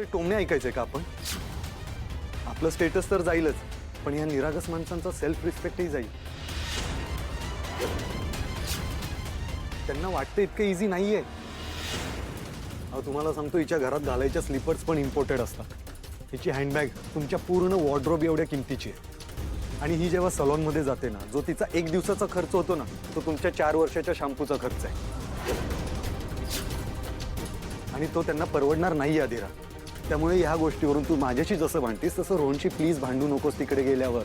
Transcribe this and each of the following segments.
यांचे टोमणे ऐकायचे का आपण? आपलं स्टेटस तर जाईलच, पण या निरागस माणसांचा सेल्फ रिस्पेक्टही जाईल. त्यांना वाटतं इतकं इझी नाहीये. अहो तुम्हाला सांगतो, हिच्या घरात घालायच्या स्लीपर्स पण इम्पोर्टेड असतात. हिची हँडबॅग तुमच्या पूर्ण वॉर्डरोब एवढ्या किमतीची आहे. आणि ही जेव्हा सलॉनमध्ये जाते ना, जो तिचा 1 दिवसाचा खर्च होतो ना, तो तुमच्या 4 वर्षाच्या शॅम्पूचा खर्च आहे. आणि तो त्यांना परवडणार नाही आदिरा. त्यामुळे ह्या गोष्टीवरून तू माझ्याशी जसं भांडतीस तसं रोहनशी प्लीज भांडू नकोस तिकडे गेल्यावर.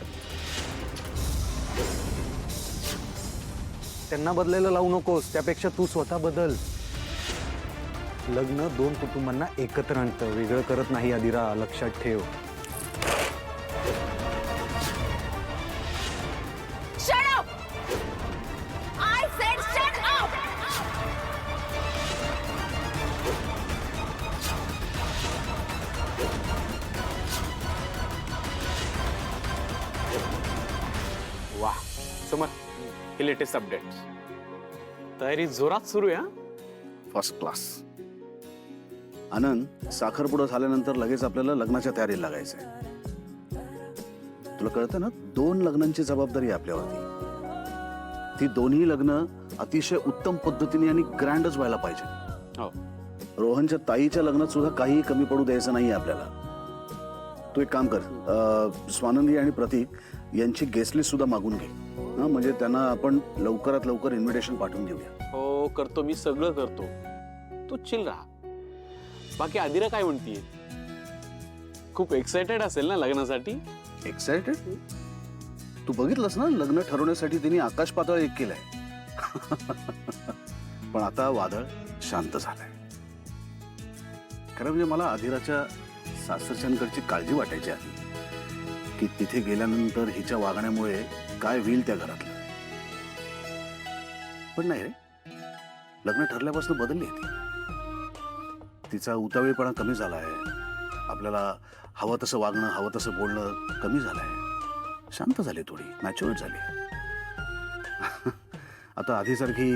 त्यांना बदलायला लावू नकोस, त्यापेक्षा तू स्वतः बदल. लग्न 2 कुटुंबांना एकत्र आणतं, वेगळं करत नाही आदिरा, लक्षात ठेव. Shut up! I said shut up! वाह समर, हे लेटेस्ट अपडेट्स. तयारी जोरात सुरू आहे. First class. आनंद, साखरपुडा झाल्यानंतर लगेच आपल्याला लग्नाच्या तयारीला लागायचंय. तुला कळतं ना, 2 लग्नांची जबाबदारी आहे आपल्यावरती. ती दोन्ही लग्न अतिशय उत्तम पद्धतीने आणि ग्रँडच व्हायला पाहिजे. हो. रोहनच्या ताईच्या लग्नात सुद्धा काही कमी पडू द्यायचं नाही आपल्याला. तू एक काम कर, स्वानंदी आणि प्रतीक यांची गेस्ट लिस्ट सुद्धा मागून घे. म्हणजे त्यांना आपण लवकरात लवकर इन्व्हिटेशन पाठवून देऊया. हो करतो, मी सगळं करतो. तू चिल राहा. बाकी आदिरा काय म्हणतीये? खूप एक्साइटेड असेल ना लग्नासाठी? एक्साइटेड? तू बघितलंस ना, लग्न ठरवण्यासाठी तिने आकाश पाताळ एक केलंय. पण आता वादळ शांत झालंय. खरं म्हणजे मला आदिराच्या सासरच्यांकडची काळजी वाटायची आधी, की तिथे गेल्यानंतर हिच्या वागण्यामुळे काय होईल त्या घरातलं. पण नाही रे, लग्न ठरल्यापासून बदलली ती. तिचा उतावीळपणा कमी झालाय. आपल्याला हवं तसं वागणं, हवं तसं बोलणं कमी झालंय. शांत झाली, थोडी मॅच्युअर झाली. आता आधीसारखी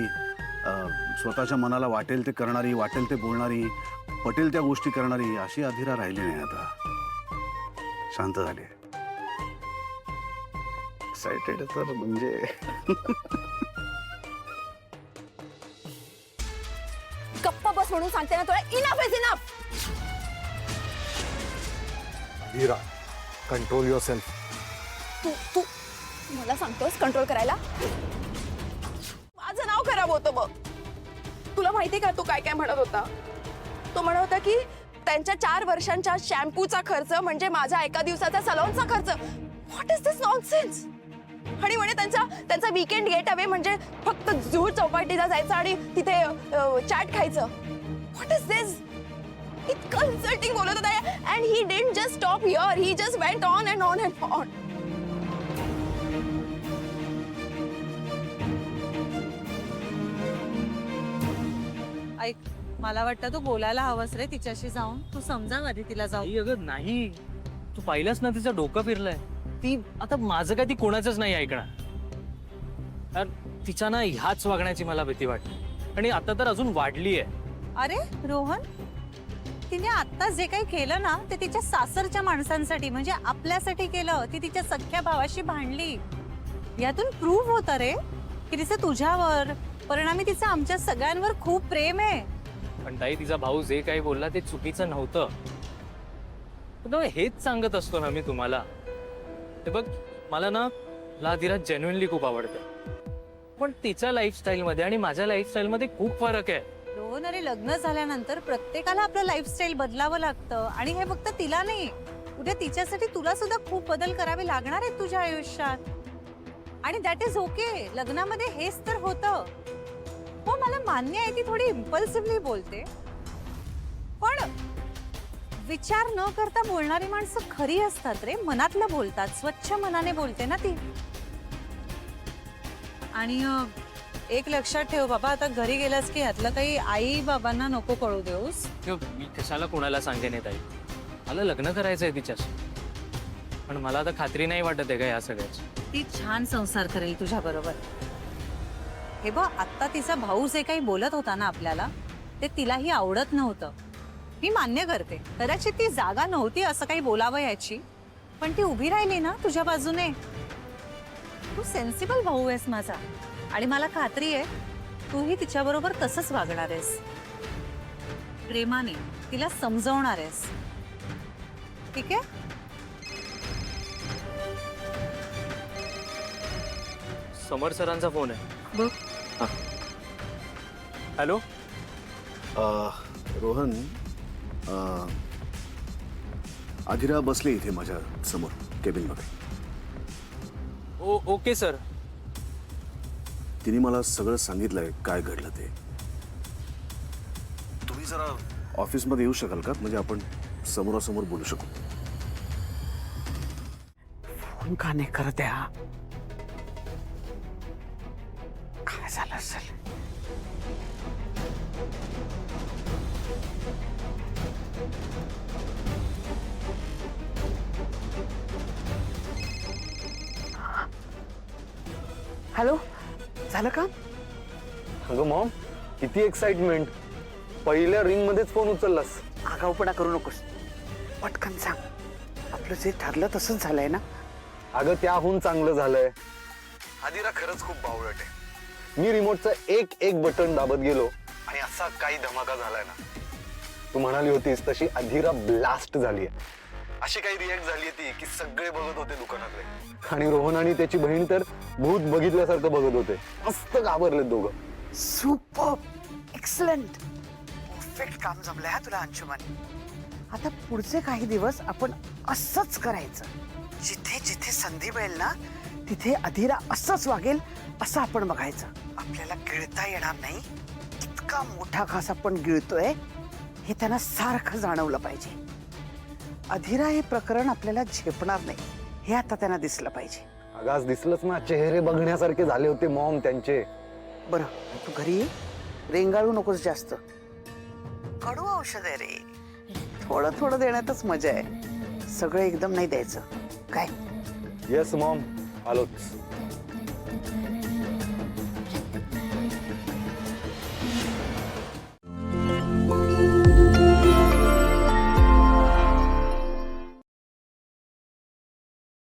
स्वतःच्या मनाला वाटेल ते करणारी, वाटेल ते बोलणारी, पटेल त्या गोष्टी करणारी अशी आदिरा राहिली नाही. आता शांत झाली. एक्साइटेड तर म्हणजे गप्प बस म्हणून सांगते ना तुला. Enough is enough. Aadira, control yourself. तू मला सांगतोस कंट्रोल करायला? माझं नाव खराब होतं बघ. तुला माहिती का तू काय काय म्हणत होता? तो म्हणत होता की त्यांच्या 4 वर्षांच्या शॅम्पूचा खर्च म्हणजे माझ्या 1 दिवसाचा सलॉनचा खर्च. What is this nonsense? आणि म्हणे त्यांचा वीकेंड गेट अवे म्हणजे फक्त जुहू चौपाटीला जायचं आणि तिथे चाट खायचं. व्हॉट इज दिस? इतकं इन्सल्टिंग बोलत होता. And he didn't just stop here, he just went on and on and on. ऐक, मला वाटतं तू बोलायला हवंस रे तिच्याशी जाऊन. तू समजाव आधी तिला जाऊन. नाही अगं नाही, तू पाहिलंस ना तिचं डोकं फिरलंय. ती आता माझं काय ती कोणाचंच नाही ऐकणार. यार तिच्या ना ह्याच वागण्याची मला भीती वाटते. आणि आता तर अजून वाढली आहे. अरे रोहन, तिने आता जे काही केलं ना ते तिच्या सासरच्या माणसांसाठी म्हणजे आपल्यासाठी केलं. ती तिच्या सख्ख्या भावाशी भांडली. यातून प्रूव्ह होतं रे की तिचं तुझ्यावर, परिणामी तिचं आमच्या सगळ्यांवर खूप प्रेम आहे. पण ताई, तिचा भाऊ जे काही बोलला ते चुकीचं नव्हतं. पण हेच सांगत असतो ना मी तुम्हाला. ते बघ, मला ना आदिरा जेन्युइनली खूप आवडते. पण तिच्या लाईफस्टाईल मध्ये आणि माझ्या लाईफस्टाईल मध्ये खूप फरक आहे. रोहन, अरे लग्न झाल्यानंतर प्रत्येकाला आपलं लाईफस्टाईल बदलावं लागतं. आणि हे फक्त तिला नाही, उद्या तिच्यासाठी तुला सुद्धा खूप बदल करावे लागणार आहेत तुझ्या आयुष्यात. आणि दॅट इज ओके. लग्नामध्ये हेच तर होतं. हो, मला मान्य आहे ती थोडी इम्पल्सिव्हली बोलते, पण विचार न करता बोलणारी माणसं खरी असतात रे. मनातलं बोलतात, स्वच्छ मनाने बोलते ना ती. आणि एक लक्षात ठेव बाबा, आता घरी गेलास की ह्यातलं काही आई बाबांना नको कळू देऊस. मी कशाला कोणाला सांगेन ताई. मला लग्न करायचंय तिच्याशी. पण मला आता खात्री नाही वाटत आहे का या सगळ्याची. ती छान संसार करेल तुझ्या बरोबर. हे बघ, आता तिचा भाऊ जे काही बोलत होता ना आपल्याला, ते तिलाही आवडत नव्हतं. मी मान्य करते, कदाचित ती जागा नव्हती असं काही बोलावं याची, पण ती उभी राहिली ना तुझ्या बाजूने. तू सेन्सिबल भाऊ आहेस माझा, आणि मला खात्री आहे तूही तिच्याबरोबर तसंच वागणार आहेस. प्रेमाने तिला समजवणार आहेस. ठीक आहे? समर सरांचा फोन आहे. बघ. हॅलो. रोहन, अधिरा बसले इथे माझ्या समोर केबिन मध्ये. Okay sir. तिने मला सगळं सांगितलंय काय घडलं ते. तुम्ही जरा ऑफिसमध्ये येऊ शकाल का? म्हणजे आपण समोरासमोर बोलू शकू. फोन का नाही करत आहे हा? काय झालं असेल? हॅलो, झालं का? अगं मॉम, किती एक्साइटमेंट. पहिल्या रिंग मध्येच फोन उचललास. आगाऊपणा करू नकोस, पटकन सांग. आपलं जे ठरलं तसंच झालंय ना? अगं त्याहून चांगलं झालंय. आदिरा खरंच खूप बावळट आहे. मी रिमोटचं एक एक बटन दाबत गेलो आणि असा काही धमाका झालाय ना. तू म्हणाली होतीस तशी अधिरा ब्लास्ट झालीय. अशी काही रिॲक्ट झाली ती की सगळे बघत होते दुकानातले. आणि रोहन आणि त्याची बहीण तर भूत बघितल्यासारखं बघत होते. मस्त घाबरले दोघं. सुपर, एक्सलंट, परफेक्ट काम जमलंय हा तुला अंशुमन. आता पुढचे काही दिवस आपण असंच करायचं. जिथे जिथे संधी मिळेल ना तिथे अधिरा असंच वागेल असं आपण बघायचं. आपल्याला गिळता येणार नाही इतका मोठा घास आपण गिळतोय हे त्यांना सारखं जाणवलं पाहिजे. अधिरा हे प्रकरण आपल्याला झेपणार नाही हे आता त्यांना दिसलं पाहिजे. अगं आज दिसलंच ना, चेहरे बघण्यासारखे झाले होते मॉम त्यांचे. बरं, तू घरी ये. रेंगाळू नकोस जास्त. कडू औषध आहे रे, थोडं थोडं देण्यातच मजा आहे. सगळं एकदम नाही द्यायचं काय. येस मॉम, आलोच.